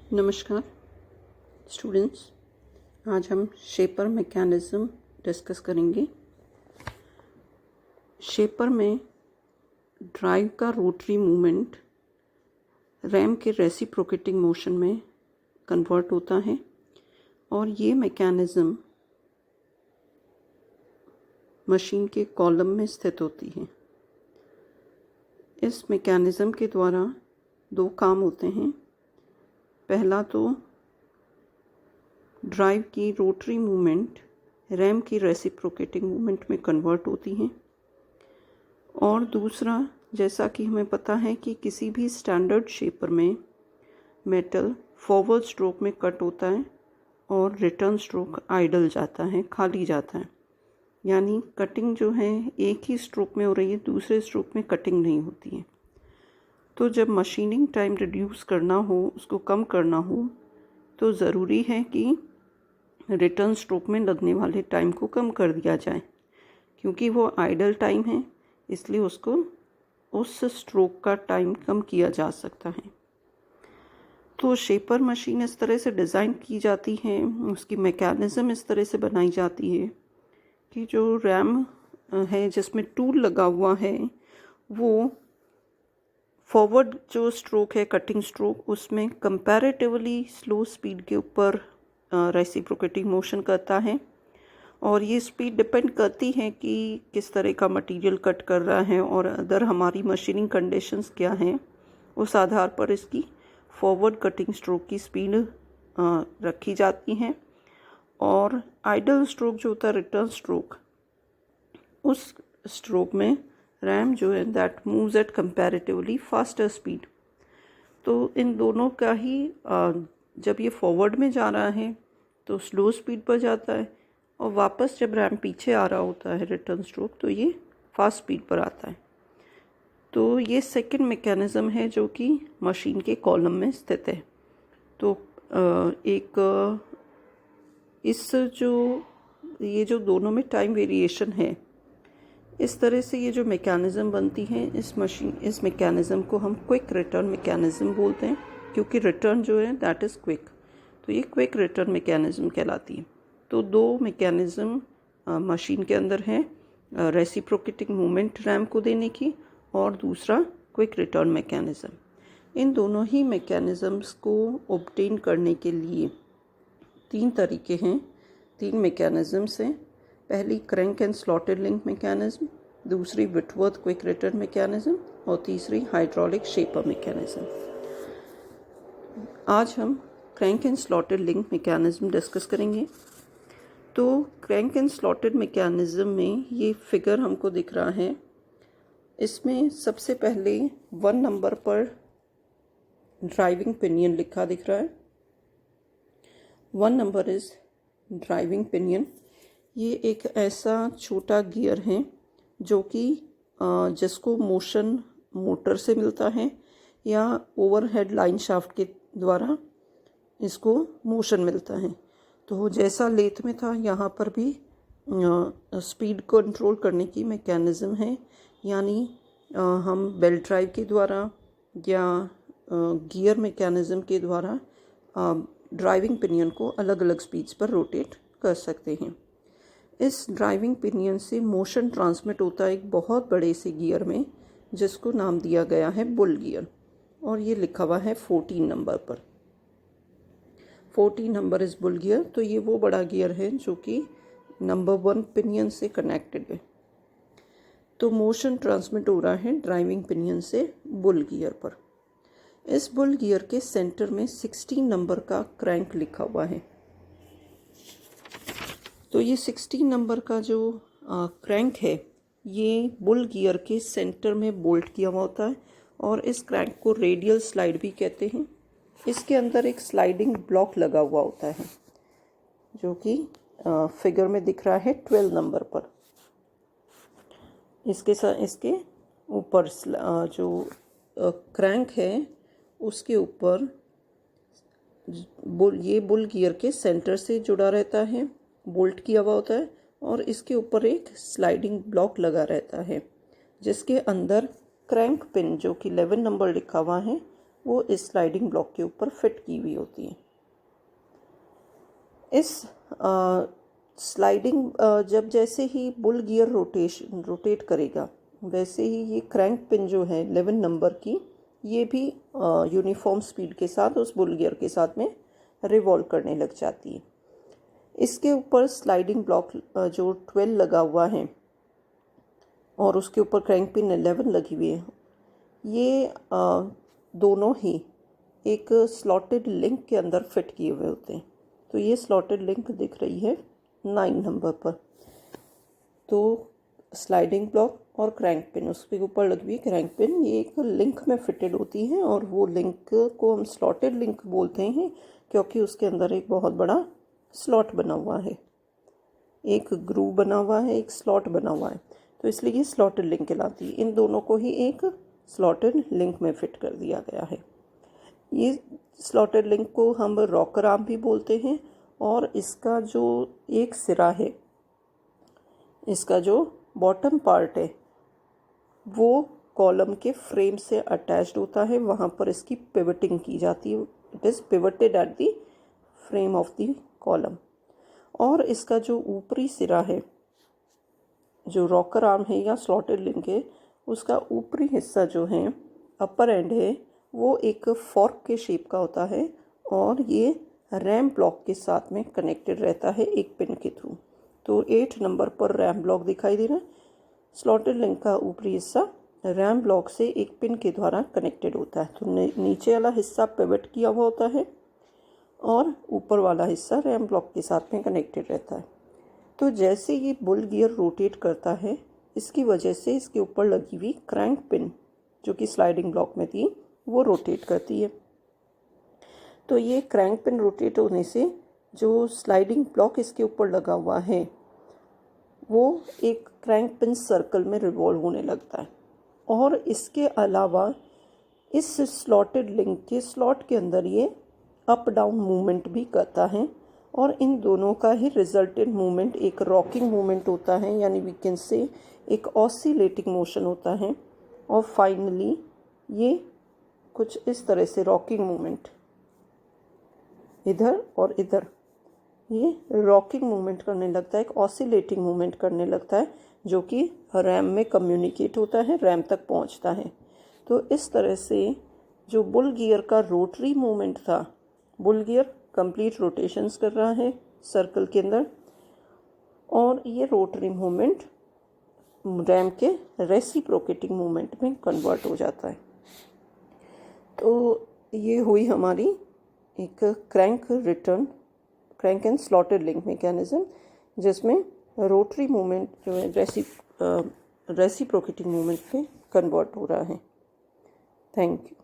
नमस्कार स्टूडेंट्स, आज हम शेपर मैकेनिज़्म डिस्कस करेंगे। शेपर में ड्राइव का रोटरी मूवमेंट रैम के रेसिप्रोकेटिंग मोशन में कन्वर्ट होता है और ये मैकेनिज़्म मशीन के कॉलम में स्थित होती है। इस मैकेनिज़्म के द्वारा दो काम होते हैं। पहला तो ड्राइव की रोटरी मूवमेंट रैम की रेसिप्रोकेटिंग मूवमेंट में कन्वर्ट होती हैं और दूसरा, जैसा कि हमें पता है कि किसी भी स्टैंडर्ड शेपर में मेटल फॉरवर्ड स्ट्रोक में कट होता है और रिटर्न स्ट्रोक आइडल जाता है, खाली जाता है। यानी कटिंग जो है एक ही स्ट्रोक में हो रही है, दूसरे स्ट्रोक में कटिंग नहीं होती है। तो जब मशीनिंग टाइम रिड्यूस करना हो, उसको कम करना हो, तो ज़रूरी है कि रिटर्न स्ट्रोक में लगने वाले टाइम को कम कर दिया जाए, क्योंकि वो आइडल टाइम है, इसलिए उसको उस स्ट्रोक का टाइम कम किया जा सकता है। तो शेपर मशीन इस तरह से डिज़ाइन की जाती है, उसकी मैकेनिज़्म इस तरह से बनाई जाती है कि जो रैम है जिसमें टूल लगा हुआ है, वो फॉरवर्ड जो स्ट्रोक है, कटिंग स्ट्रोक, उसमें कंपैरेटिवली स्लो स्पीड के ऊपर रेसिप्रोकेटिंग मोशन करता है। और ये स्पीड डिपेंड करती है कि किस तरह का मटेरियल कट कर रहा है और अदर हमारी मशीनिंग कंडीशंस क्या हैं, उस आधार पर इसकी फॉरवर्ड कटिंग स्ट्रोक की स्पीड रखी जाती है। और आइडल स्ट्रोक जो होता है, रिटर्न स्ट्रोक, उस स्ट्रोक में रैम जो है that moves eight comparatively faster speed. तो इन दोनों का ही जब ये फॉरवर्ड में जा रहा है तो स्लो स्पीड पर जाता है, और वापस जब रैम पीछे आ रहा होता है रिटर्न स्ट्रोक, तो ये फास्ट स्पीड पर आता है। तो ये सेकंड मैकेनिज़्म है जो कि मशीन के कॉलम में स्थित है। तो ये जो दोनों में टाइम वेरिएशन है, इस तरह से ये जो मैकेनिज़्म बनती है, इस मैकेनिज़्म को हम क्विक रिटर्न मैकेनिज़्म बोलते हैं, क्योंकि रिटर्न जो है दैट इज़ क्विक। तो ये क्विक रिटर्न मैकेनिज़्म कहलाती है। तो दो मैकेनिज़्म मशीन के अंदर है, रेसिप्रोकेटिंग मूवमेंट रैम को देने की, और दूसरा क्विक रिटर्न मैकेनिज़्म। इन दोनों ही मैकेनिज़म्स को ऑब्टेन करने के लिए तीन तरीके हैं, तीन मैकेनिज़म्स हैं। पहली crank and slotted link mechanism, दूसरी विटवर्थ क्विक रिटर्न मैकेनिज़्म, और तीसरी हाइड्रोलिक शेपर मैकेनिज़्म। आज हम crank and slotted link mechanism discuss करेंगे। तो क्रैंक एंड स्लॉटेड मैकेनिज़्म में ये फिगर हमको दिख रहा है। इसमें सबसे पहले 1 नंबर पर ड्राइविंग पिनियन लिखा दिख रहा है। 1 नंबर इज़ ड्राइविंग पिनियन। ये एक ऐसा छोटा गियर है जो कि जिसको मोशन मोटर से मिलता है या ओवरहेड लाइन शाफ्ट के द्वारा इसको मोशन मिलता है। तो जैसा लेथ में था, यहाँ पर भी स्पीड कंट्रोल करने की मैकेनिज़्म है। यानी हम बेल्ट ड्राइव के द्वारा या गियर मैकेनिज़्म के द्वारा ड्राइविंग पिनियन को अलग अलग स्पीड्स पर रोटेट कर सकते हैं। इस ड्राइविंग पिनियन से मोशन ट्रांसमिट होता है एक बहुत बड़े से गियर में, जिसको नाम दिया गया है बुल गियर, और ये लिखा हुआ है 14 नंबर पर। 14 नंबर इज़ बुल गियर। तो ये वो बड़ा गियर है जो कि नंबर 1 पिनियन से कनेक्टेड है। तो मोशन ट्रांसमिट हो रहा है ड्राइविंग पिनियन से बुल गियर पर। इस बुल गियर के सेंटर में 16 नंबर का क्रैंक लिखा हुआ है। तो ये 16 नंबर का जो क्रैंक है, ये बुल गियर के सेंटर में बोल्ट किया हुआ होता है, और इस क्रैंक को रेडियल स्लाइड भी कहते हैं। इसके अंदर एक स्लाइडिंग ब्लॉक लगा हुआ होता है जो कि फिगर में दिख रहा है 12 नंबर पर। इसके ऊपर जो क्रैंक है उसके ऊपर ये बुल गियर के सेंटर से जुड़ा रहता है, बोल्ट किया हुआ होता है, और इसके ऊपर एक स्लाइडिंग ब्लॉक लगा रहता है जिसके अंदर क्रैंक पिन जो कि 11 नंबर लिखा हुआ है वो इस स्लाइडिंग ब्लॉक के ऊपर फिट की हुई होती है। इस स्लाइडिंग जब जैसे ही बुल गियर रोटेट करेगा वैसे ही ये क्रैंक पिन जो है 11 नंबर की, ये भी यूनिफॉर्म स्पीड के साथ उस बुल गियर के साथ में रिवॉल्व करने लग जाती है। इसके ऊपर स्लाइडिंग ब्लॉक जो 12 लगा हुआ है और उसके ऊपर क्रैंक पिन 11 लगी हुई है, ये दोनों ही एक स्लॉटेड लिंक के अंदर फिट किए हुए होते हैं। तो ये स्लॉटेड लिंक दिख रही है 9 नंबर पर। तो स्लाइडिंग ब्लॉक और क्रैंक पिन, उसके ऊपर लगी हुई क्रैंक पिन, ये एक लिंक में फिटेड होती है और वो लिंक को हम स्लॉटेड लिंक बोलते हैं क्योंकि उसके अंदर एक बहुत बड़ा स्लॉट बना हुआ है, एक ग्रूव बना हुआ है, एक स्लॉट बना हुआ है, तो इसलिए ये स्लॉटेड लिंक कहलाती है। इन दोनों को ही एक स्लॉटेड लिंक में फिट कर दिया गया है। ये स्लॉटेड लिंक को हम रॉकर आर्म भी बोलते हैं और इसका जो एक सिरा है, इसका जो बॉटम पार्ट है, वो कॉलम के फ्रेम से अटैच्ड होता है, वहाँ पर इसकी पिवटिंग की जाती है। It is pivoted at the frame of the column. और इसका जो ऊपरी सिरा है, जो रॉकर आर्म है या स्लॉटेड लिंक है, उसका ऊपरी हिस्सा जो है, अपर एंड है, वो एक फॉर्क के शेप का होता है और ये रैम ब्लॉक के साथ में कनेक्टेड रहता है एक पिन के थ्रू। तो 8 नंबर पर रैम ब्लॉक दिखाई दे रहा है। स्लॉटेड लिंक का ऊपरी हिस्सा रैम ब्लॉक से एक पिन के द्वारा कनेक्टेड होता है। तो नीचे वाला हिस्सा पिवट किया हुआ होता है और ऊपर वाला हिस्सा रैम ब्लॉक के साथ में कनेक्टेड रहता है। तो जैसे ये बुल गियर रोटेट करता है, इसकी वजह से इसके ऊपर लगी हुई क्रैंक पिन जो कि स्लाइडिंग ब्लॉक में थी, वो रोटेट करती है। तो ये क्रैंक पिन रोटेट होने से जो स्लाइडिंग ब्लॉक इसके ऊपर लगा हुआ है, वो एक क्रैंक पिन सर्कल में रिवॉल्व होने लगता है। और इसके अलावा इस स्लॉटेड लिंक के स्लॉट के अंदर ये अप डाउन मूवमेंट भी करता है और इन दोनों का ही रिजल्टेंट मूवमेंट एक रॉकिंग मूवमेंट होता है, यानी वी कैन से एक ऑसिलेटिंग मोशन होता है। और फाइनली ये कुछ इस तरह से रॉकिंग मूवमेंट इधर और इधर, ये रॉकिंग मूवमेंट करने लगता है, एक ऑसिलेटिंग मूवमेंट करने लगता है, जो कि रैम में कम्युनिकेट होता है, रैम तक पहुंचता है। तो इस तरह से जो बुल गियर का रोटरी मूवमेंट था, बुल गियर कंप्लीट रोटेशंस कर रहा है सर्कल के अंदर, और ये रोटरी मूवमेंट रैम के रेसिप्रोकेटिंग मूवमेंट में कन्वर्ट हो जाता है। तो ये हुई हमारी एक crank and slotted link mechanism, जिसमें रोटरी मूवमेंट जो है रेसिप्रोकेटिंग मूवमेंट में कन्वर्ट हो रहा है। Thank you.